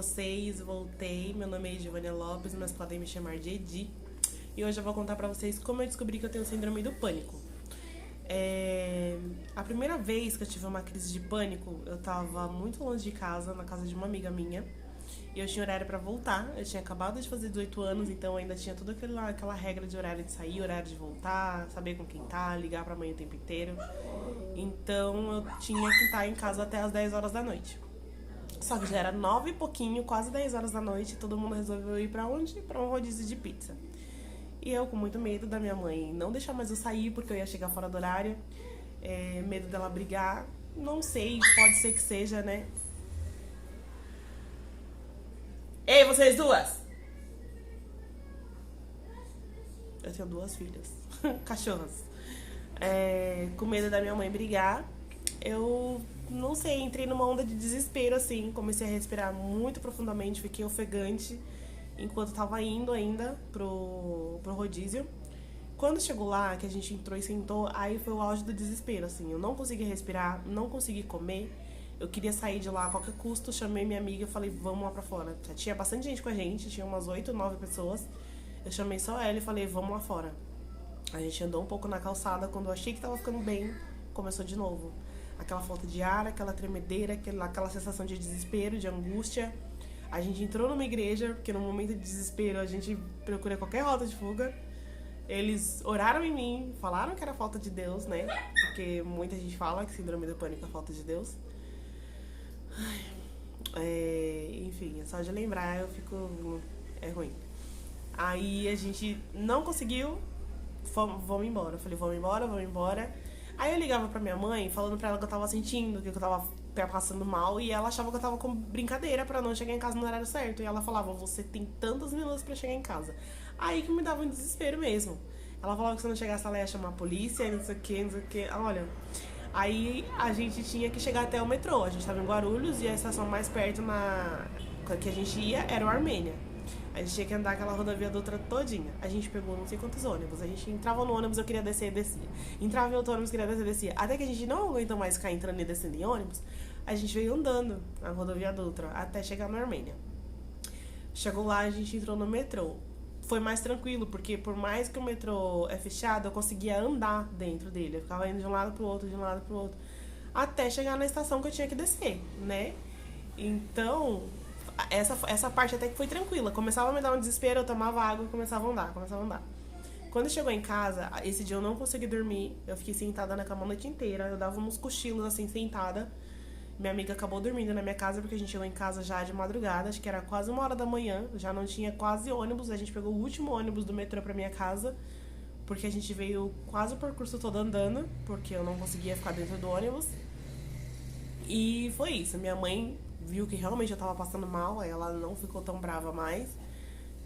vocês? Voltei, meu nome é Giovânia Lopes, mas podem me chamar de Edi. E hoje eu vou contar pra vocês como eu descobri que eu tenho síndrome do pânico. A primeira vez que eu tive uma crise de pânico, eu tava muito longe de casa, na casa de uma amiga minha. E eu tinha horário pra voltar, eu tinha acabado de fazer 18 anos, então ainda tinha toda aquela regra de horário de sair, horário de voltar, saber com quem tá, ligar pra mãe o tempo inteiro. Então eu tinha que estar em casa até as 10 horas da noite. Só que já era 9 e pouquinho, quase 10 horas da noite, e todo mundo resolveu ir pra onde? Pra um rodízio de pizza. E eu, com muito medo da minha mãe não deixar mais eu sair, porque eu ia chegar fora do horário, medo dela brigar, não sei, pode ser que seja, né? Ei, vocês duas! Eu tenho duas filhas, cachorras. Com medo da minha mãe brigar, eu não sei, entrei numa onda de desespero, assim, comecei a respirar muito profundamente, fiquei ofegante enquanto eu tava indo ainda pro rodízio. Quando chegou lá, que a gente entrou e sentou, aí foi o auge do desespero, assim, eu não consegui respirar, não consegui comer, eu queria sair de lá a qualquer custo, chamei minha amiga e falei, vamos lá pra fora. Já tinha bastante gente com a gente, tinha umas 8, 9 pessoas, eu chamei só ela e falei, vamos lá fora. A gente andou um pouco na calçada, quando eu achei que tava ficando bem, começou de novo. Aquela falta de ar, aquela tremedeira, aquela sensação de desespero, de angústia. A gente entrou numa igreja, porque no momento de desespero a gente procura qualquer rota de fuga. Eles oraram em mim, falaram que era falta de Deus, né? Porque muita gente fala que síndrome do pânico é falta de Deus. Enfim, é só de lembrar eu fico... é ruim. Aí a gente não conseguiu, vamos embora. Eu falei, vamos embora. Aí eu ligava pra minha mãe, falando pra ela que eu tava sentindo, que eu tava passando mal, e ela achava que eu tava com brincadeira pra não chegar em casa no horário certo. E ela falava, você tem tantos minutos pra chegar em casa. Aí que me dava um desespero mesmo. Ela falava que se eu não chegasse ela ia chamar a polícia, não sei o que. Olha, aí a gente tinha que chegar até o metrô. A gente tava em Guarulhos e a estação mais perto que a gente ia era o Armênia. A gente tinha que andar aquela rodovia Dutra todinha. A gente pegou não sei quantos ônibus. A gente entrava no ônibus, eu queria descer e descia. Entrava em outro ônibus, queria descer e descia. Até que a gente não aguentou mais ficar entrando e descendo em ônibus, a gente veio andando na rodovia Dutra até chegar na Armênia. Chegou lá, a gente entrou no metrô. Foi mais tranquilo, porque por mais que o metrô é fechado, eu conseguia andar dentro dele. Eu ficava indo de um lado pro outro, até chegar na estação que eu tinha que descer, né? Então... Essa parte até que foi tranquila. Começava a me dar um desespero, eu tomava água e começava a andar. Quando chegou em casa, esse dia eu não consegui dormir. Eu fiquei sentada na cama a noite inteira. Eu dava uns cochilos assim, sentada. Minha amiga acabou dormindo na minha casa, porque a gente chegou em casa já de madrugada. Acho que era quase 1 hora da manhã. Já não tinha quase ônibus. A gente pegou o último ônibus do metrô pra minha casa, porque a gente veio quase o percurso todo andando, porque eu não conseguia ficar dentro do ônibus. E foi isso. Minha mãe viu que realmente eu tava passando mal, aí ela não ficou tão brava mais.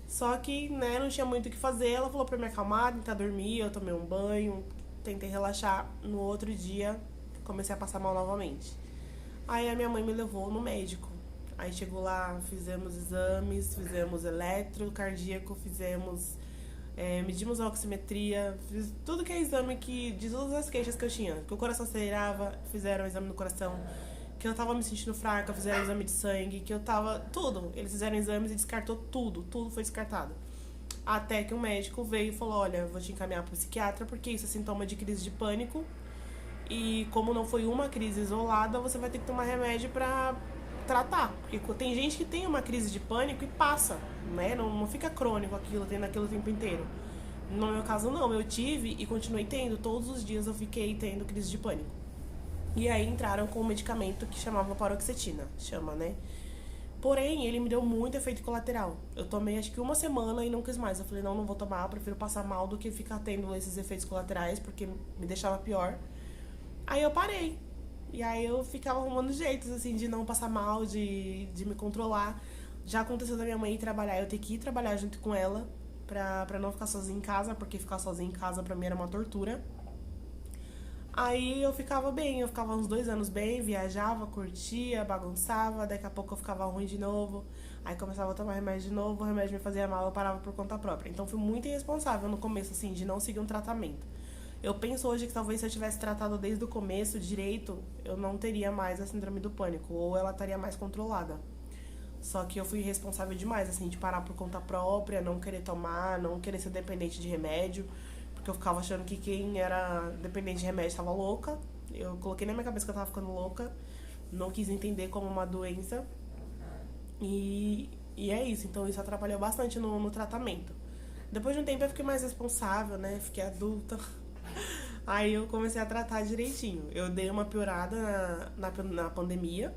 Só que, né, não tinha muito o que fazer. Ela falou pra me acalmar, tentar dormir, eu tomei um banho, tentei relaxar. No outro dia, comecei a passar mal novamente. Aí a minha mãe me levou no médico. Aí chegou lá, fizemos exames, fizemos eletrocardíaco, medimos a oximetria, fiz tudo que é exame de todas as queixas que eu tinha. Que o coração acelerava, fizeram o exame do coração, que eu tava me sentindo fraca, fizeram exame de sangue, que eu tava... Tudo. Eles fizeram exames e descartou tudo foi descartado. Até que o médico veio e falou, olha, vou te encaminhar pro psiquiatra, porque isso é sintoma de crise de pânico, e como não foi uma crise isolada, você vai ter que tomar remédio pra tratar. Porque tem gente que tem uma crise de pânico e passa, né? Não fica crônico tendo aquilo o tempo inteiro. No meu caso, não. Eu tive e continuei tendo. Todos os dias eu fiquei tendo crise de pânico. E aí entraram com um medicamento que chamava paroxetina, né? Porém, ele me deu muito efeito colateral. Eu tomei acho que 1 semana e não quis mais. Eu falei, não vou tomar, eu prefiro passar mal do que ficar tendo esses efeitos colaterais, porque me deixava pior. Aí eu parei. E aí eu ficava arrumando jeitos, assim, de não passar mal, de me controlar. Já aconteceu da minha mãe ir trabalhar, eu ter que ir trabalhar junto com ela, pra não ficar sozinha em casa, porque ficar sozinha em casa pra mim era uma tortura. Aí eu ficava bem, eu ficava uns 2 anos bem, viajava, curtia, bagunçava, daqui a pouco eu ficava ruim de novo, aí começava a tomar remédio de novo, o remédio me fazia mal, eu parava por conta própria. Então fui muito irresponsável no começo, assim, de não seguir um tratamento. Eu penso hoje que talvez se eu tivesse tratado desde o começo direito, eu não teria mais a síndrome do pânico, ou ela estaria mais controlada. Só que eu fui responsável demais, assim, de parar por conta própria, não querer tomar, não querer ser dependente de remédio, porque eu ficava achando que quem era dependente de remédio estava louca. Eu coloquei na minha cabeça que eu tava ficando louca, não quis entender como uma doença. E é isso, então isso atrapalhou bastante no tratamento. Depois de um tempo eu fiquei mais responsável, né? Fiquei adulta. Aí eu comecei a tratar direitinho. Eu dei uma piorada na pandemia,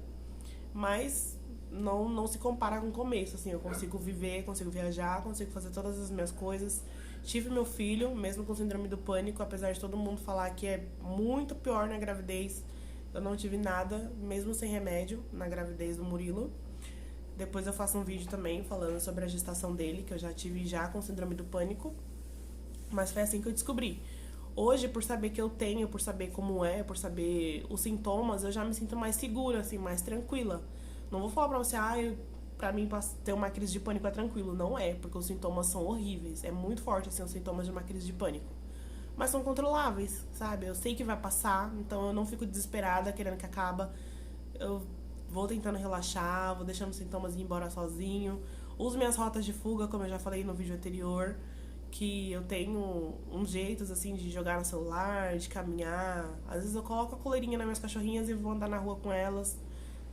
mas não se compara com o começo, assim. Eu consigo viver, consigo viajar, consigo fazer todas as minhas coisas. Tive meu filho, mesmo com síndrome do pânico, apesar de todo mundo falar que é muito pior na gravidez. Eu não tive nada, mesmo sem remédio, na gravidez do Murilo. Depois eu faço um vídeo também falando sobre a gestação dele, que eu já tive já com síndrome do pânico. Mas foi assim que eu descobri. Hoje, por saber que eu tenho, por saber como é, por saber os sintomas, eu já me sinto mais segura, assim, mais tranquila. Não vou falar pra você, pra mim ter uma crise de pânico é tranquilo. Não é, porque os sintomas são horríveis. É muito forte, assim, os sintomas de uma crise de pânico. Mas são controláveis, sabe? Eu sei que vai passar, então eu não fico desesperada, querendo que acaba. Eu vou tentando relaxar, vou deixando os sintomas ir embora sozinho. Uso minhas rotas de fuga, como eu já falei no vídeo anterior, que eu tenho uns jeitos, assim, de jogar no celular, de caminhar. Às vezes eu coloco a coleirinha nas minhas cachorrinhas e vou andar na rua com elas.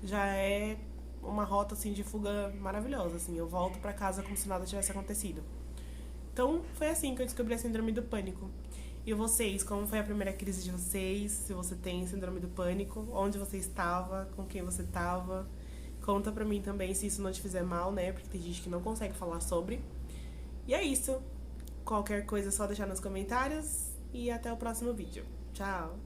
Já é uma rota, assim, de fuga maravilhosa, assim. Eu volto pra casa como se nada tivesse acontecido. Então, foi assim que eu descobri a síndrome do pânico. E vocês, como foi a primeira crise de vocês? Se você tem síndrome do pânico, onde você estava, com quem você estava? Conta pra mim também se isso não te fizer mal, né? Porque tem gente que não consegue falar sobre. E é isso. Qualquer coisa é só deixar nos comentários. E até o próximo vídeo. Tchau!